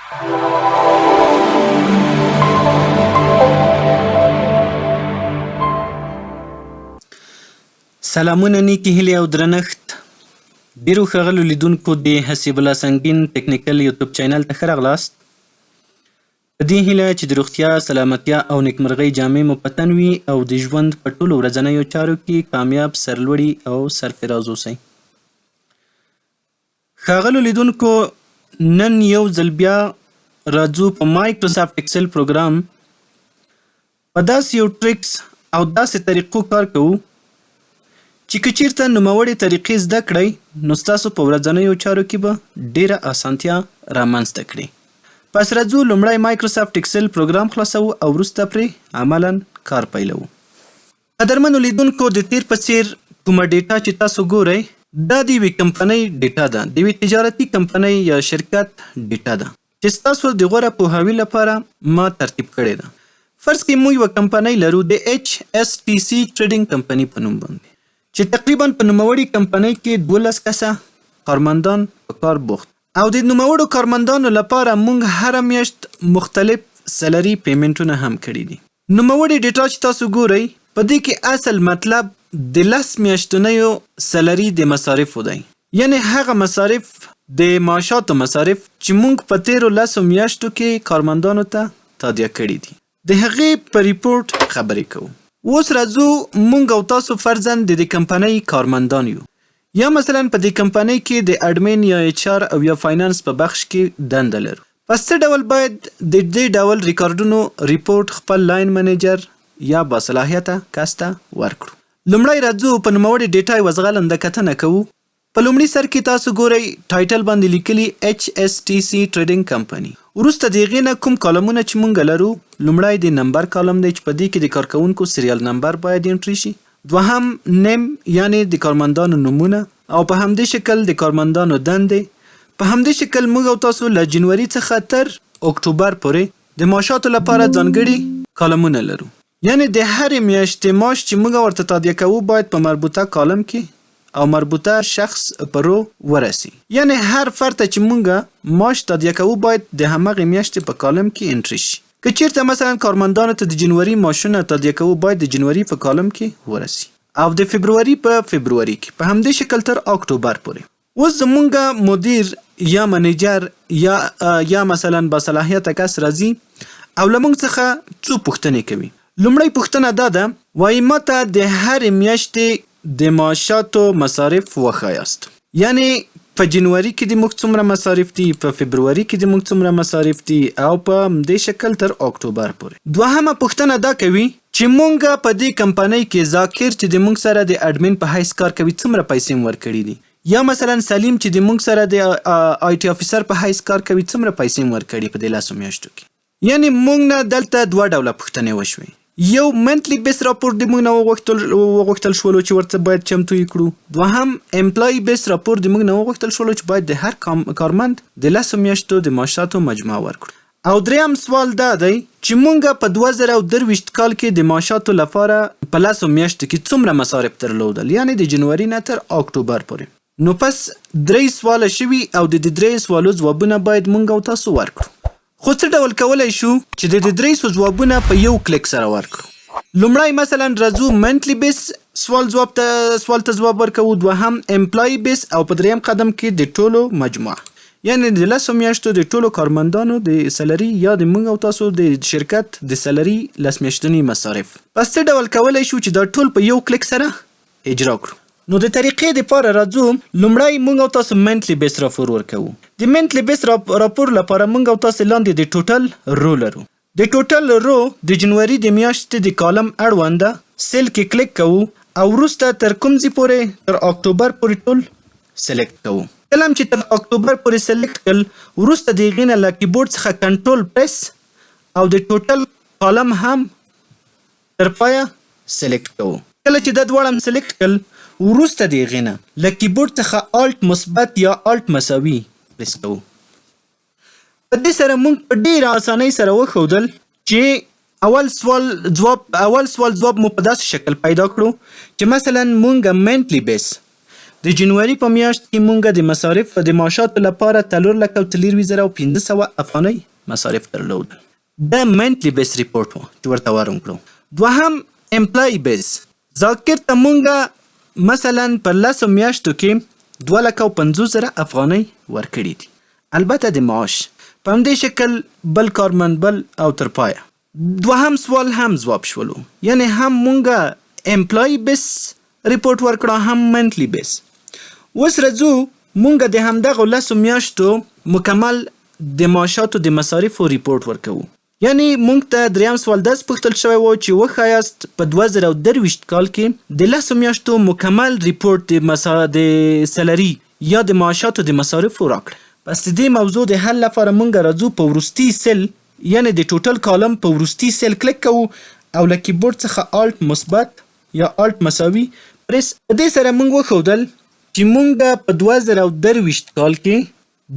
سلامونه نیکې هیلې او درنښت ډیرو ښاغلو لیدونکو د حسیب الله سنګین ټیکنیکل یوټیوب چینل ته ښه راغلاست. په دې هیله چې د روغتیا، سلامتیا او نیکمرغۍ جامې مو په تن وي او د ژوند په ټولو ورځنیو چارو کې کامیاب، سرلوړي او سرفراز اوسئ. ښاغلو لیدونکو، نن یو ځل بیا راځو په مایکروسافټ اکسل پروګرام په داسې یو ټریکس او داسې طریقو کار کوو چې که چیرته نوموړې طریقې زده کړئ نو ستاسو په ورځنیو چارو کې به ډیره اسانتیا رامنځته کړي. پس راځو لومړی مایکروسافټ اکسل پروګرام خلاصوو او وروسته پرې عملاً کار پیلوو. قدرمنو لیدونکو، د تیر په څیر کومه ډیټا چې تاسو ګورئ دا د یوې کمپنۍ ډیټا ده، د یوې تجارتي کمپنۍ یا شرکت ډیټا ده چې ستاسو د غوره پوهاوي لپاره ما ترتیب کړې ده. فرض کړئ موږ یوه کمپنۍ لرو د HSTC ټریډینګ کمپنۍ په نوم باندې چې تقریباً په نوموړې کمپنۍ کې 12 کسه کارمندان په کار بوخت او د نوموړو کارمندانو لپاره موږ هره میاشت مختلف سلري پیمنټونه هم کړي دي. نوموړې ډیټا چې تاسو ګورئ په دې کې اصل مطلب د 10 میاشتنیو سلري د مصارفو دی، یعنی هغه مصارف د معاشاتو مصارف چې موږ په تیرو 10 میاشتو کې کارمندانو ته تادیه کړي دي. د هغې په ریپورټ خبرې کوو. اوس راځو مونږ او تاسو فرضاً د دې کمپنۍ کارمندان یو، یا مثلا په دې کمپنۍ کې د اډمین یا HR او یا فاینانس په بخش کې دنده لرو. پس څه ډول باید د دې ډول ریکارډونو ریپورټ خپل لاین منیجر یا باصلاحیته کس ته ورکړو. لومړی راځو په نوموړې ډیټا یوه ځغلنده کتنه کوو. په لومړي سر کې تاسو ګورئ ټایټل باندې لیکلي HSTC ټریډینګ کمپنۍ. وروسته د هغې نه کوم کالمونه چې مونږ لرو، لومړی د نمبر کالم دی چې په دې کې د کارکوونکو سریال نمبر باید انټري شي. دوهم نیم یعنی د کارمندانو نومونه، او په همدې شکل د کارمندانو دندې. په همدې شکل موږ او تاسو له جنوري څخه تر اکتوبر پورې د معاشاتو لپاره ځانګړي کالمونه لرو، یعنی د هرې میاشتې معاش چې موږ ورته تادیه کوو باید په مربوطه کالم کې او مربوطه شخص په رو ورسي، یعنی هر فرد چې مونږ معاش تادیه کوو باید د همغې میاشتې په کالم کې انټري شي. که چیرته مثلا کارمندانو ته د جنوري معاشونه تادیه کوو باید د جنوري په کالم کې ورسي، او د فبروري په فبروري کې، په همدې شکل تر اکتوبر پورې. اوس زمونږ مدیر یا منیجر یا مثلا باصلاحیته کس راځي او له مونږ څخه څو پوښتنې کوي. لومړی پوښتنه دا ده، وایي ماته د هرې میاشتې د معاشاتو مصارف وښایاست، یعنی په جنوري کې د موږ څومره مصارف دي، په فبروري کې د موږ څومره مصارف دي، او په همدې شکل تر اکتوبر پورې. دوهمه پوښتنه دا کوي چې موږ په دې کمپنۍ کې ذاکر چې د موږ سره د اډمین په حیث کار کوي څومره پیسې مو ورکړي دي، یا مثلا سلیم چې د موږ سره د IT افیسر په حیث کار کوي څومره پیسې مو ورکړي په دې 10 میاشتو کې. یعنی موږ نه دلته دوه ډوله پوښتنې وشوې. یو منتلی بیس راپور د موږ نه وغوښتل شولو چې ورته باید چمتو یې کړو. دوهم امپلای بیس راپور د موږ نه وغوښتل شولو چې باید د هر کارمند د 10 میاشتو د معاشاتو مجموعه ورکړو. او دریم سوال دا دی چې موږ په 2023 کال کې د معاشاتو لپاره په 10 میاشتو کې څومره مصارف درلودل، یعنی د جنوري نه تر اکتوبر پورې. نو پس 3 سواله شوي او د دې 3 سوالو ځوابونه باید موږ او تاسو ورکړو. خو څه ډول کولی شو چې د دې 3 ځوابونه په یو کلیک سره ورکړو. لومړی مثلا راځو منتلی بیس سوال ته ځواب ورکوو، دوهم امپلای بیس، او په دریم قدم کې د ټولو مجموعه، یعنی د 10 میاشتو د ټولو کارمندانو د سلري یا د موږ او تاسو د شرکت د سلري 10 میاشتنی مصارف. پس څه ډول کولی شو چې دا ټول په یو کلیک سره اجرا کړو. نو د طریقې دپاره راځو، لومړی موږ او تاسو منتلی بیس راپور ورکوو. د منتلی بیس راپور لپاره موږ او تاسو لاندې د ټوټل رو لرو. د ټوټل رو د جنوري د میاشتې د کالم اړونده سیل کې کلیک کوو او وروسته تر کوم ځای پورې تر اکتوبر پورې ټول سلیکټ کوو. کله چې تر اکتوبر پورې سلیکټ کړل، وروسته د هغې نه له کیبورډ څخه کنټرول پریس او د ټوټل کالم هم تر پایه سلیکټ کوو. کله چې دا دواړه هم سلیکټ کړل، وروسته د هغې نه له کیبورډ څخه الټ مثبت یا الټ مساوي پریس کوو. په دې سره موږ په ډېره اسانۍ سره وښودل چې اول سوال ځواب مو په داسې شکل پیدا کړو چې مثلا موږ منتلی بیس د جنوري په میاشت کې مونږ د مصارف د معاشاتو لپاره 4,43,500 افغانۍ مصارف درلودل. دا منتلی بیس ریپورټ و چې ورته وارم کړو. دوهم امپلای بیس. ذاکر ته مونږ مثلا په 10 میاشتو کې 2,50,000 افغانۍ ورکړي دي. البته د معاش په همدې شکل بل کارمند بل او تر پایه. دوهم سوال هم ځواب شولو، یعنی هم مونږ امپلای بیس ریپورټ ورکړو هم منتلی بیس. اوس راځو مونږ د همدغو 10 میاشتو مکمل د معاشاتو د مصارفو ریپورټ ورکوو. یعنی مونږ ته دریم سوال داسې پوښتل شوی و چې وښایاست په 2023 کال کې د 10 میاشتو مکمل ریپورټ د سلري یا د معاشاتو د مصارفو راکړه. پس د دې موضوع د حل لپاره مونږ راځو په وروستي سل، یعنی د ټوټل کالم په وروستي سل کلیک کوو او له کیبورډ څخه الټ مثبت یا الټ مساوي پریس. په دې سره مونږ وښودل چې مونږ په 2023 کال کې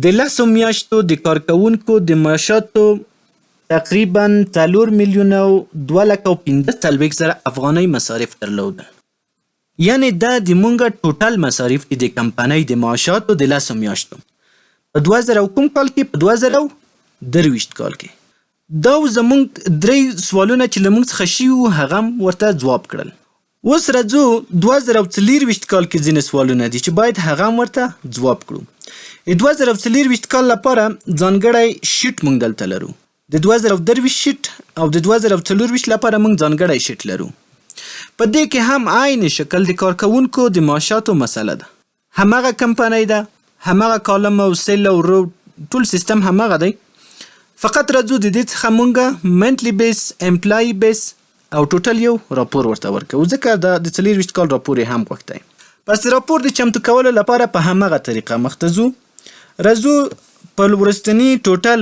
د 10 میاشتو د کارکوونکو د معاشاتو تقریبا 4,02,15,000 افغانۍ مصارف درلودل. یعنی دا د مونږ ټوټل مصارف دي د کمپنۍ د معاشاتو د 10 میاشتو په 2000 کوم کال کې، په 2023 کال کې. دا زمونږ 3 سوالونه چې له مونږ څخه شوي وو هغه هم ورته ځواب کړل. اوس راځو 2024 کال کې ځینې سوالونه دي چې باید هغه هم ورته ځواب کړو. د 2024 کال لپاره ځانګړی شیټ مونږ دلته لرو. د 2023 شیټ او د 2024 لپاره مونږ ځانګړی شیټ لرو. په دې کې هم عین شکل د کارکوونکو د معاشاتو مسله ده. هماغه کمپنۍ ده، هماغه کالم او سیل او رو ټول سیستم هماغه دی. فقط راځو د دې څخه مونږ منتلی بیس، امپلای بیس او ټوټل یو راپور ورته ورکوو، ځکه دا د 24 کال راپور یې هم غوښتی. پس د راپور د چمتو کولو لپاره په هماغه طریقه مخته ځو. راځو په وروستني ټوټل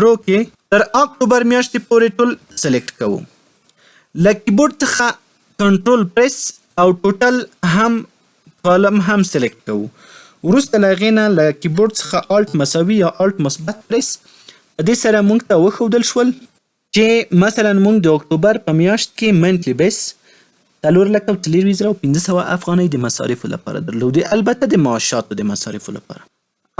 رو کې تر اکتوبر میاشتې پورې ټول سلیکټ کوو. له کیبورډ څخه کنټرول پریس او ټوټل هم کالم هم سلیکټ کوو. وروسته له هغې نه له کیبورډ څخه الټ مساوي یا الټ مثبت پریس. په دې سره موږ ته وښودل شول چې مثلا مونږ د اکتوبر په میاشت کې منتلی بیس 4,43,500 افغانۍ د مصارفو لپاره درلودې، البته د معاشاتو د مصارفو لپاره.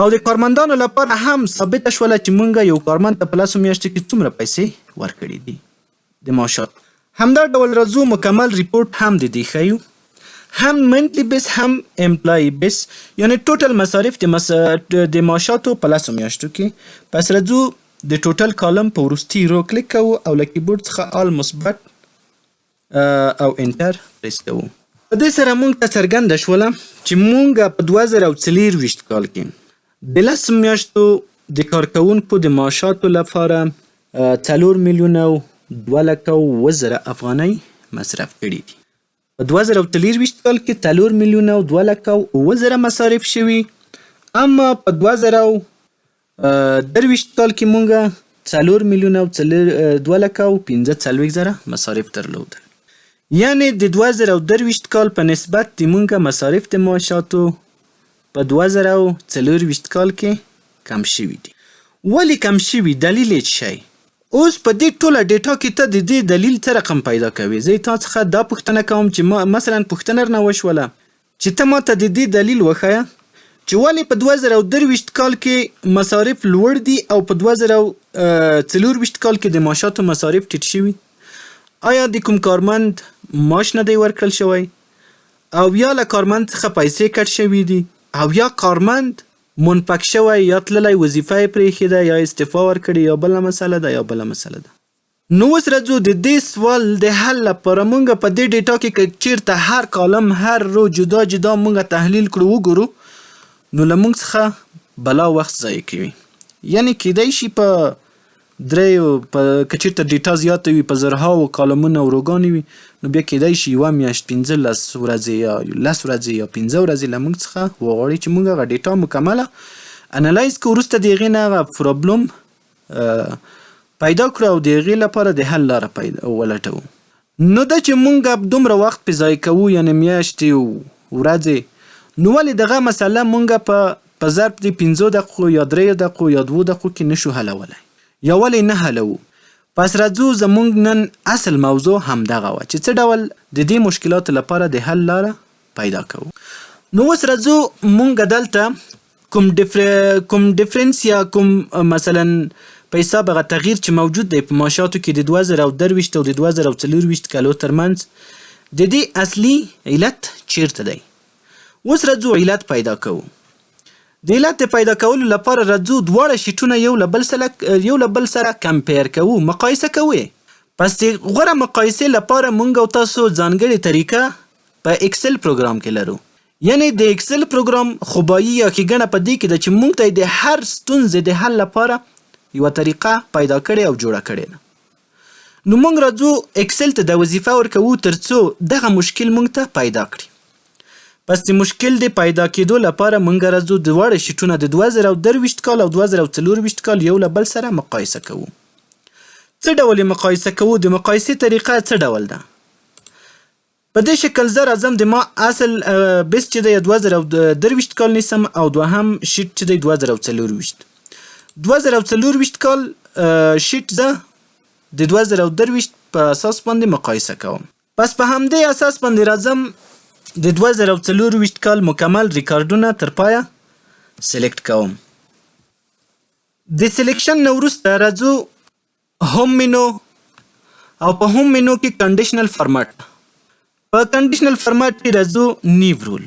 او د کارمندانو لپاره هم ثابته شوله چې مونږ یو کارمند ته په 10 میاشتو کې څومره پیسې ورکړي دي د معاشاتو. همدا ډول راځو مکمل ریپورټ هم د دې ښیو، هم منتلی بیس هم امپلای بیس، یعنی ټوټل مصارف د معاشاتو په 10 میاشتو کې. پس راځو د ټوټل کالم په وروستي رو کلیک کوو او له کیبورډ څخه آل مثبت او انټر پریس کوو. په دې سره مونږ ته څرګنده شوله چې مونږ په 2024 کال کې د 10 میاشتو د کارکوونکو د معاشاتو لپاره 4,02,00,000 افغانۍ مصرف کړي دي. په 2023 کال کې 4,02,00,000 مصارف شوي، اما په 2023 کال کې مونږ 4,02,15,000 مصارف درلودل. یعنی د 2023 کال په نسبت د مونږ مصارف د معاشاتو په 2024 کال کې کم شوي دي. ولې کم شوي؟ دلیل یې څه شی؟ اوس په دې ټوله ډیټا کې ته د دې دلیل څه رقم پیدا کوي؟ زه تا څخه دا پوښتنه کوم چې مثلا پوښتنه رانه وشوله چې ته ماته د دې دلیل وښیه چې ولې په 2023 کال کې مصارف لوړ دي او په 2024 کال کې د معاشاتو مصارف ټیټ شوي. آیا د کوم کارمند معاش نه دی ورکړل شوی، او یا له کارمند څخه پیسې کټ شوي دي، او یا کارمند منفک شوی یا تللی وظیفه یې پرېښې ده یا استعفا ورکړې، یا بله مسله ده یا بله مسله ده. نو اوس راځو د دې سوال د حل لپاره مونږ په دې ډیټا کې که چیرته هر کالم هر رو جدا جدا مونږ تحلیل کړو وګورو، نو له مونږ څخه بلا وخت ضایع کوي. یعنی کیدای شي په دریو که چیرته ډیټا زیاته وي په زرهاو کالمونه او روګانې وي، نو بیا کیدای شي یوه میاشت 15 ورځې یا 10 ورځې یا 15 ورځې له مونږ څخه وغواړي چې مونږ هغه ډیټا مکمله انالایز کړو، وروسته د هغې نه هغه پرابلم پیدا کړو او د هغې لپاره د حل لاره ولټوو. نو دا چې مونږ دومره وخت پې ضایع کوو، یعنې میاشتې ورځې، نو ولې دغه مسله مونږ په ظرف د 15 دقیقو یا 3 دقیقو یا 2 دقیقو کې نشو حلولی، یا ولې نه حلوو؟ پس راځو زمونږ نن اصل موضوع همدغه وه چې څه ډول د دې مشکلاتو لپاره د حل لاره پیدا کوو. نو اوس راځو مونږ دلته کوم ډیفرنس یا کوم مثلا په حساب هغه تغییر چې موجود دی په معاشاتو کې د 2023 او د 2024 کالو ترمنځ د دې اصلي علت چیرته دی. اوس راځو علت پیدا کوو. د علت پیدا کولو لپاره راځو دواړه شیټونه یو له بل سره کمپیر کوو، مقایسه کوو. پس د غوره مقایسې لپاره مونږ او تاسو ځانګړې طریقه په اکسل پروګرام کې لرو. یعنی د اکسل پروګرام خوبایي یا ښېګڼه په دې کې ده چې مونږ ته د هر ستونزې د حل لپاره یوه طریقه پیدا کړې او جوړه کړې ده. نو مونږ راځو اکسل ته دا وظیفه ورکوو تر څو دغه مشکل مونږ ته پیدا کړي. پس د مشکل د پیدا کېدو لپاره مونږ راځو دواړه شیټونه د 2023 کال او 2024 کال یو له بل سره مقایسه کوو. څه ډول یې مقایسه کوو؟ د مقایسې طریقه څه ډول ده؟ په دې شکل زه راځم د ما اصل بیس چې دی 2023 کال نیسم او دوهم شیټ چې دی 2024. 2024 کال شیټ زه د 2023 په اساس باندې مقایسه کوم. پس په همدې اساس باندې راځم د 2024 کال مکمل ریکارډونه تر پایه سلیکټ کوم. د سلیکشن نه وروسته راځو هوم مینو او په هوم مینو کې کنډیشنل فارمټ. په کنډیشنل فارمټ کې راځو نیو رول.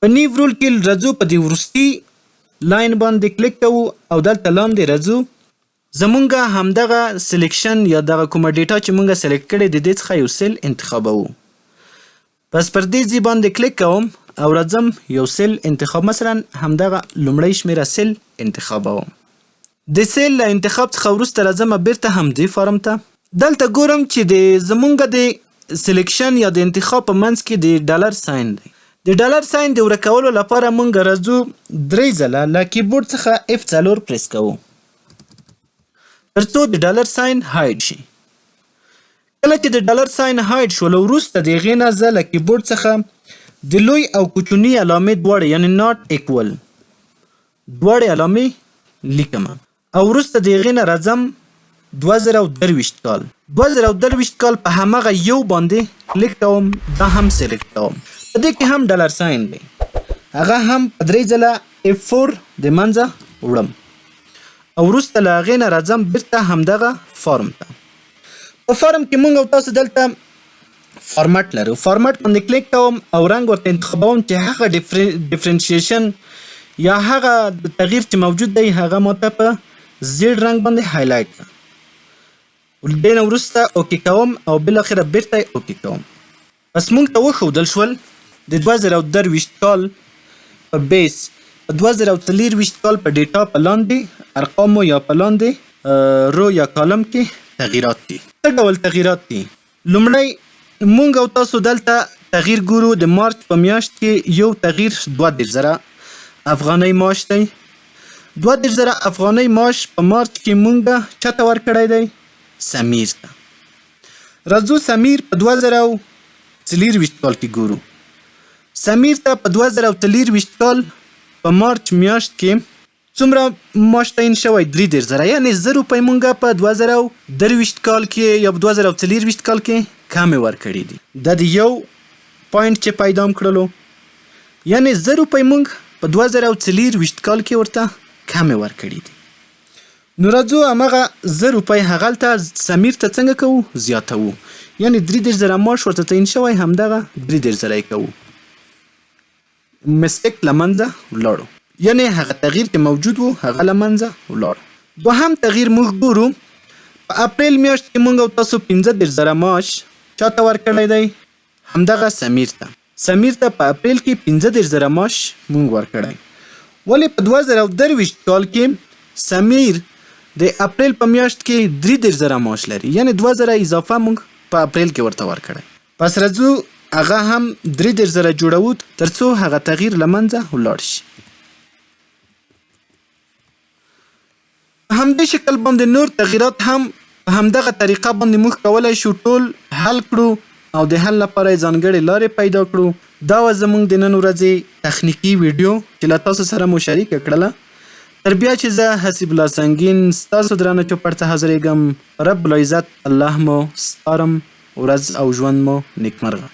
په نیو رول کې راځو په دې وروستي لاین باندې کلیک کوو او دلته لاندې راځو زمونږ همدغه سلیکشن یا دغه کومه ډیټا چې مونږ سلیکټ کړې د دې څخه یو سیل انتخابوو. پس پر دې ځای باندې کلیک کوم او راځم یو سیل انتخاب، مثلا همدغه لومړی شمیره سیل انتخابوم. د سیل له انتخاب څخه وروسته راځم بیرته همدې فارم ته. دلته ګورم چې د زمونږ د سلیکشن یا د انتخاب په منځ کې د ډالر ساین دی. د ډالر ساین د ورکولو لپاره مونږ راځو 3 ځله له کیبورډ څخه F4 پریس کوو تر څو د ډالر ساین هاید شي. کله چې د ډالر ساین هاید شول وروسته د هغې نه زه له کیبورډ څخه د لوی او کوچني علامې دواړه یعنې ناټ ایکول دواړې علامې لیکم او وروسته د هغې نه راځم 2023 کال 2023 کال په همغه یو باندې کلیک کوم، دا هم سلیکټ کوم. په دې کې هم ډالر ساین دی، هغه هم په 3 ځله F4 د منځه وړم او وروسته له هغې نه راځم بیرته همدغه فارم ته. په فارم کې مونږ او تاسو دلته فارمټ لرو. فارمټ باندې کلیک کوم او رنګ ورته انتخابوم چې هغه ډیفرنشیشن یا هغه تغییر چې موجود دی هغه ماته په زیړ رنګ باندې هایلایټ کړه. دې نه وروسته اوکې کوم او بالاخره بیرته اوکې کوم. پس مونږ ته وښودل شول د 2023 کال په بیس په 2024 کال په ډیټا په لاندې ارقامو یا په لاندې رو یا کالم کې تغییرات دي. څه ډول تغییرات دي؟ لومړی مونږ او تاسو دلته تغییر ګورو. د مارچ په میاشت کې یو تغییر 32,000 افغانۍ معاش دی. 32,000 افغانۍ معاش په مارچ کې مونږ چاته ورکړی دی؟ سمیر ته. راځو سمیر په 2024 کال کې ګورو. سمیر ته په 2024 کال په مارچ میاشت کې څومره معاش تعین شوی؟ 33,000. یعنې 1,000 روپۍ مونږ په 2023 کال کې یا په 2024 کال کې کمې ورکړي دي. دا د یو پوینټ چې پیدا کړلو، یعنې 1,000 روپۍ مونږ په 2024 کال کې ورته کمې ورکړي دي. نو راځو همغه 1,000 روپۍ هغلته سمیر ته څنګه کوو؟ زیاتوو. یعنې 33,000 معاش ورته تعین شوی، همدغه 33,000 یې کوو. مسټیک له منځه ولاړو، یعنې هغه تغییر چې موجود وو هغه له منځه ولاړ. دوهم تغییر موږ ګورو. په اپریل میاشت کې موږ او تاسو 15,000 معاش چاته ورکړی دی؟ همدغه سمیر ته. سمیر ته په اپریل کې 15,000 معاش موږ ورکړی. ولې په 2023 کال کې سمیر د اپریل په میاشت کې 33,000 معاش لري، یعنې 2,000 اضافه موږ په اپریل کې ورته ورکړی. پس راځو هغه هم 33,000 جوړو تر څو هغه تغییر له منځه ولاړ شي. همدې شکل باندې نور تغییرات هم په همدغه طریقه باندې موږ کولی شو ټول حل کړو او د حل لپاره یې ځانګړې لارې پیدا کړو. دا وه زموږ د نن ورځې تخنیکي ویډیو چې له تاسو سره مو شریکه کړله. تر بیا چې زه حسیب الله سنګین ستاسو درانه چوپړ ته حاضرېږم. رب العزت الله مو سپارم. ورځ او ژوند مو نیکمرغه.